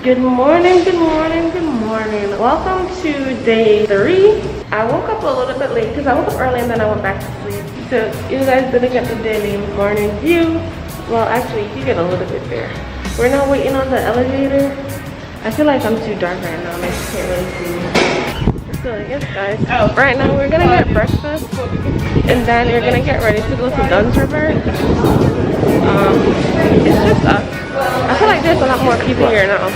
Good morning, good morning, good morning. Welcome to day 3. I woke up a little bit late because I woke up early and then I went back to sleep. So you guys didn't get the daily morning view. Well, actually, you get a little bit there. We're now waiting on the elevator. I feel like I'm too dark right now and I just can't really see. So yes, guys. Right now we're gonna get breakfast and then we're gonna get ready to go to Dunn's River. It's just us. I feel like there's a lot more people here now.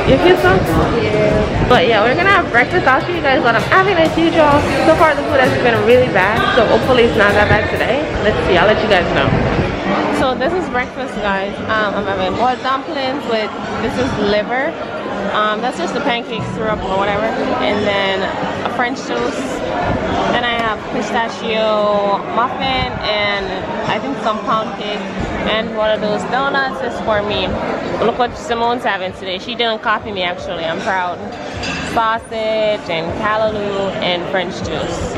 You feel so? Yeah. But yeah, we're gonna have breakfast. I'll show you guys what I'm having as usual. So far the food has been really bad, so hopefully it's not that bad today. Let's see, I'll let you guys know. So this is breakfast, guys. I'm having boiled dumplings with, this is liver. That's just the pancake syrup or whatever. And then a French toast. Then I have pistachio muffin and I think some pound cake. And one of those donuts is for me. Look what Simone's having today. She didn't copy me actually, I'm proud. Sausage and callaloo and French juice.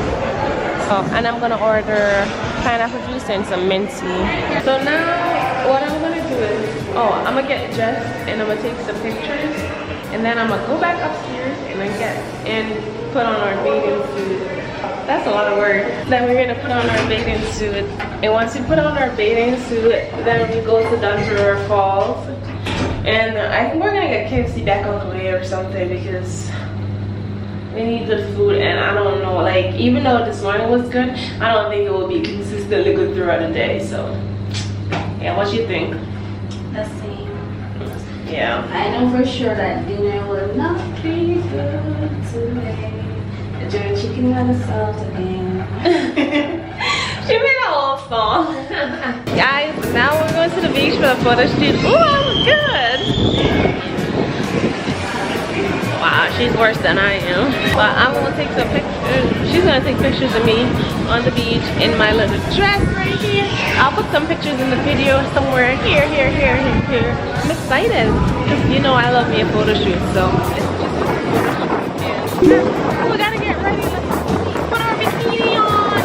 Oh, and I'm gonna order pineapple juice and some mint tea. So now what I'm gonna do is, I'm gonna get dressed and I'm gonna take some pictures. And then I'm gonna go back upstairs and put on our bathing suit. That's a lot of words. Then we're gonna put on our bathing suit. And once we put on our bathing suit, then we go to Dunn's River Falls. And I think we're gonna get KFC back on the way or something because we need good food. And I don't know, like, even though this morning was good, I don't think it will be consistently good throughout the day. So yeah, what you think? The same. Yeah. I know for sure that dinner will not be good today. The jerk chicken and the salt again. She made a whole song. Guys, now we're going to the beach for the photo shoot. Ooh, I look good. Wow, she's worse than I am. But I'm gonna take some pictures. She's gonna take pictures of me on the beach in my little dress right here. I'll put some pictures in the video somewhere here. I'm excited because you know I love me a photo shoot, so. We gotta get ready. Let's put our bikini on.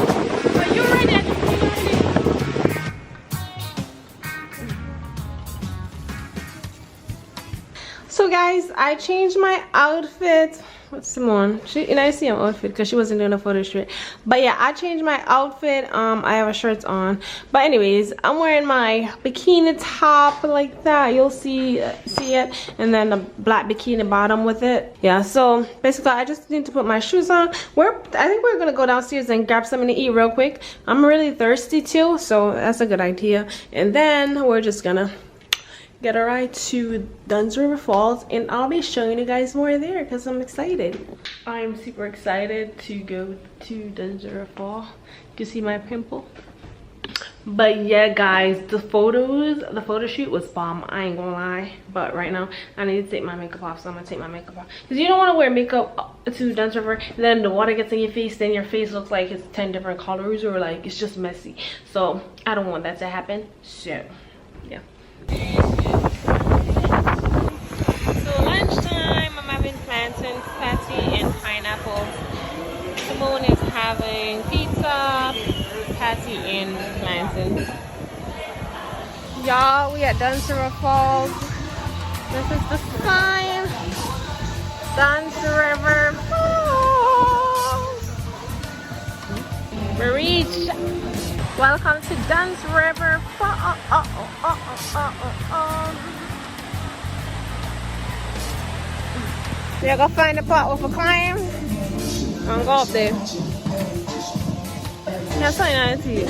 Are you ready? So guys, I changed my outfit. What's Simone? I see her outfit because she wasn't doing a photo shoot. But yeah, I changed my outfit. I have a shirt on. But anyways, I'm wearing my bikini top like that. You'll see it. And then the black bikini bottom with it. Yeah, so basically I just need to put my shoes on. I think we're gonna go downstairs and grab something to eat real quick. I'm really thirsty too, so that's a good idea. And then we're just gonna get a ride to Dunn's River Falls and I'll be showing you guys more there because I'm excited. I'm super excited to go to Dunn's River Falls. You can see my pimple. But yeah guys, the photo shoot was bomb. I ain't gonna lie. But right now I need to take my makeup off, so I'm gonna take my makeup off. Because you don't want to wear makeup to Dunn's River and then the water gets in your face, then your face looks like it's 10 different colors or like it's just messy. So I don't want that to happen. So yeah. So lunchtime, I'm having plantain patty and pineapple. Simone is having pizza, patty and plantain. Y'all, we at Dunn's River Falls. This is the sign. Dunn's River Falls. We reached. Welcome to Dunn's River Falls. We're gonna find a part with a climb and go up there. That's something I see.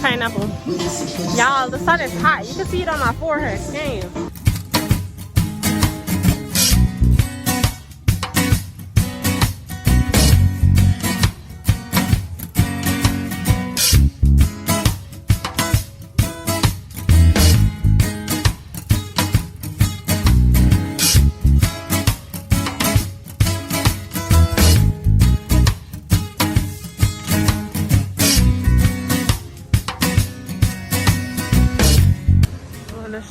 Pineapple. Y'all, the sun is hot. You can see it on my forehead. Damn.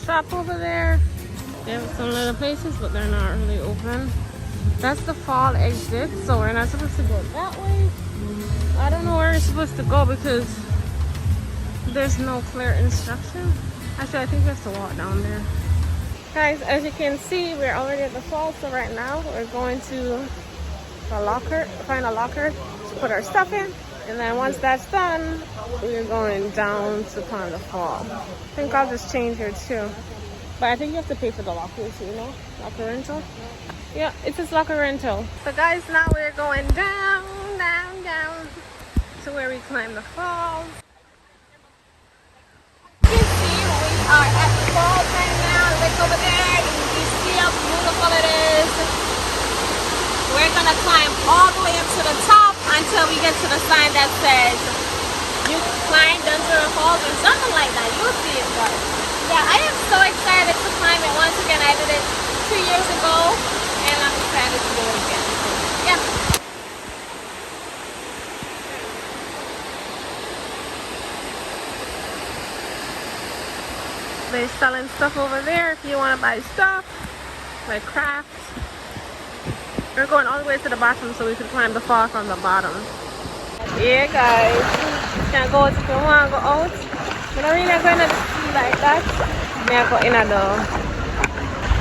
Shop over there. They have some little places, but they're not really open. That's the fall exit, so we're not supposed to go that way. I don't know where we're supposed to go because there's no clear instruction. Actually, I think we have to walk down there. Guys, as you can see, we're already at the falls. So right now, we're going to the locker, find a locker to put our stuff in. And then once that's done, we're going down to climb the fall. I think I'll just change here too. But I think you have to pay for the locker too, you know? Locker rental. Yeah, it's just locker rental. So guys, now we're going down to where we climb the falls. You can see we are at the falls right now. Look over there. You see how beautiful it is. We're gonna climb all the way up to the top until we get to the sign that says you climbed under the falls or something like that. You'll see it, but yeah, I am so excited to climb it. Once again, I did it 2 years ago, and I'm excited to do it again. So, yeah. They're selling stuff over there if you want to buy stuff, like crafts. We're going all the way to the bottom so we can climb the fall from the bottom. Yeah, guys. You can go out if you want to go out. But I really going to the sea like that. I go in a door.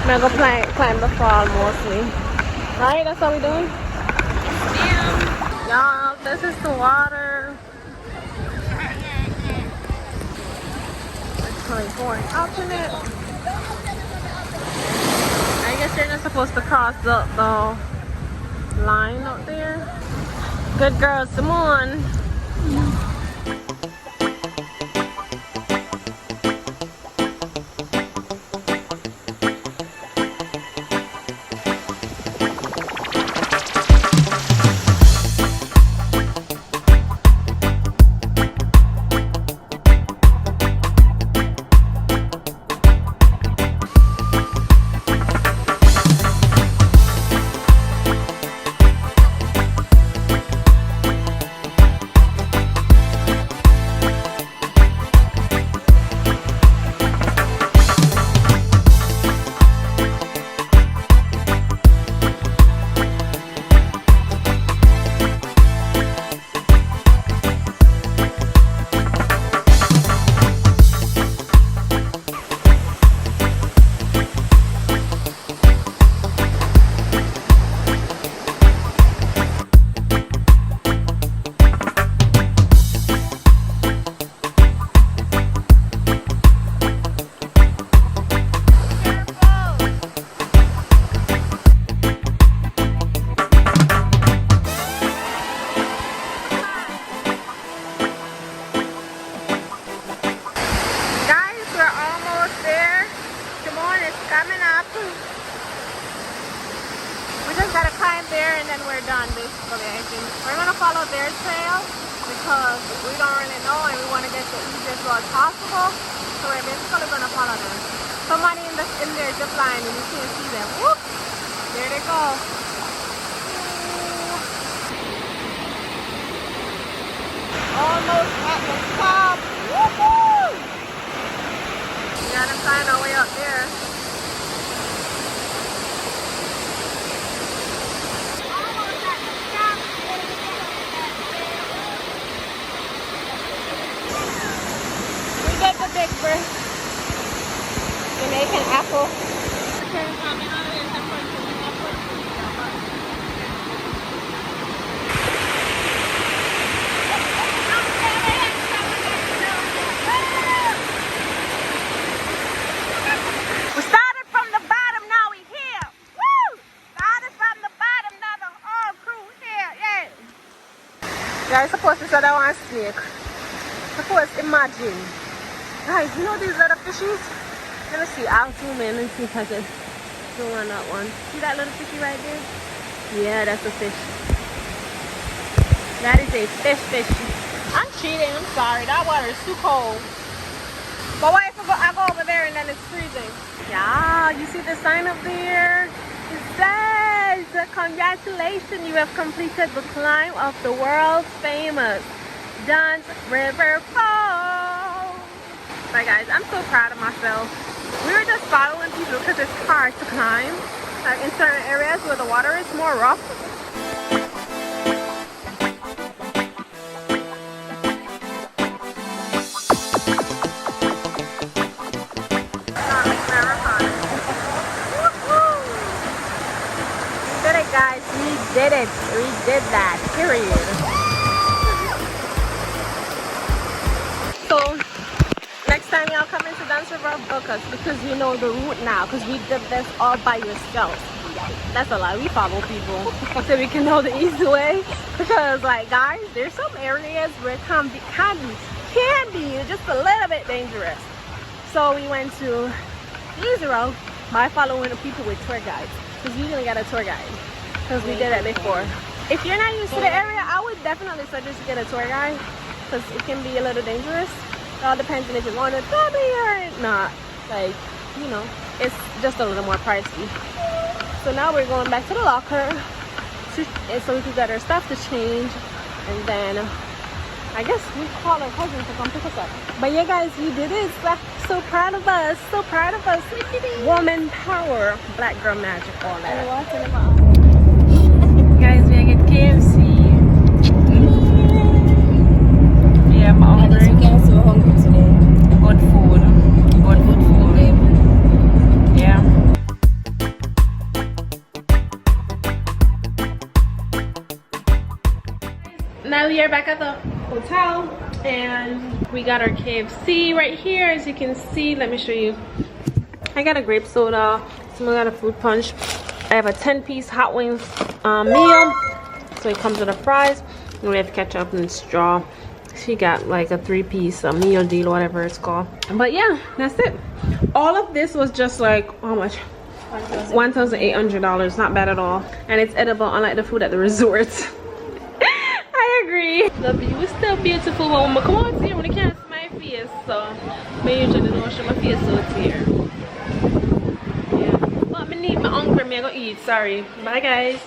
I go climb the fall mostly. Right? That's what we're doing? Damn. Y'all, this is the water. It's really pouring up in it. I guess you're not supposed to cross the line up there. Good girl, Simone. Done basically. I think we're gonna follow their trail because we don't really know and we want to get the easiest road possible, so we're basically gonna follow them. Somebody in their zip line and you can't see them. Whoop! There they go. Almost at the top. Woohoo! We gotta find our way up there. The big bird. Jamaican apple. We started from the bottom, now we here. Woo! Started from the bottom, now the whole crew here. Yeah. Guys, suppose this other one snake. Suppose imagine. Guys, you know these little fishies? Let me see, I'll zoom in and see if I can zoom on that one. See that little fishy right there? Yeah, that's a fish. That is a fish. I'm cheating, I'm sorry. That water is too cold. But what if I go over there and then it's freezing? Yeah, you see the sign up there? It says, congratulations, you have completed the climb of the world famous Dunn River Falls. Bye guys, I'm so proud of myself. We were just following people because it's hard to climb. Like in certain areas where the water is more rough. did it. We did that. Period. So next time y'all come into Dunn River, book us because you know the route now. Because we did this all by yourself. That's a lie. We follow people so we can know the easy way. Because like guys, there's some areas where it can be just a little bit dangerous. So we went to easy route by following the people with tour guides. Because you usually got a tour guide. Because we did that before. If you're not used to the area, I would definitely suggest you get a tour guide. Because it can be a little dangerous. It all depends on if you want to double or not. Like, you know, it's just a little more pricey. So now we're going back to the locker so we can get our stuff to change, and then I guess we call our cousin to come pick us up. But yeah guys, we did it. So proud of us. So proud of us. Woman power. Black girl magic. All that. Guys, we get KFC. Yeah, I'm hungry. And we're so hungry today. Good food. Good food. Yeah. Now we are back at the hotel and we got our KFC right here. As you can see, let me show you. I got a grape soda, someone got a fruit punch. I have a 10-piece hot wings meal. So it comes with a fries. And we have ketchup and straw. She got like a 3-piece meal deal, whatever it's called. But yeah, that's it. All of this was just like, how much? $1,800. Not bad at all. And it's edible, unlike the food at the resorts. I agree. The view is still beautiful, but when I come out here, when I can't see my face, so I usually don't show my face out here. Yeah. But I need my hunger, I'm gonna eat. Sorry. Bye guys.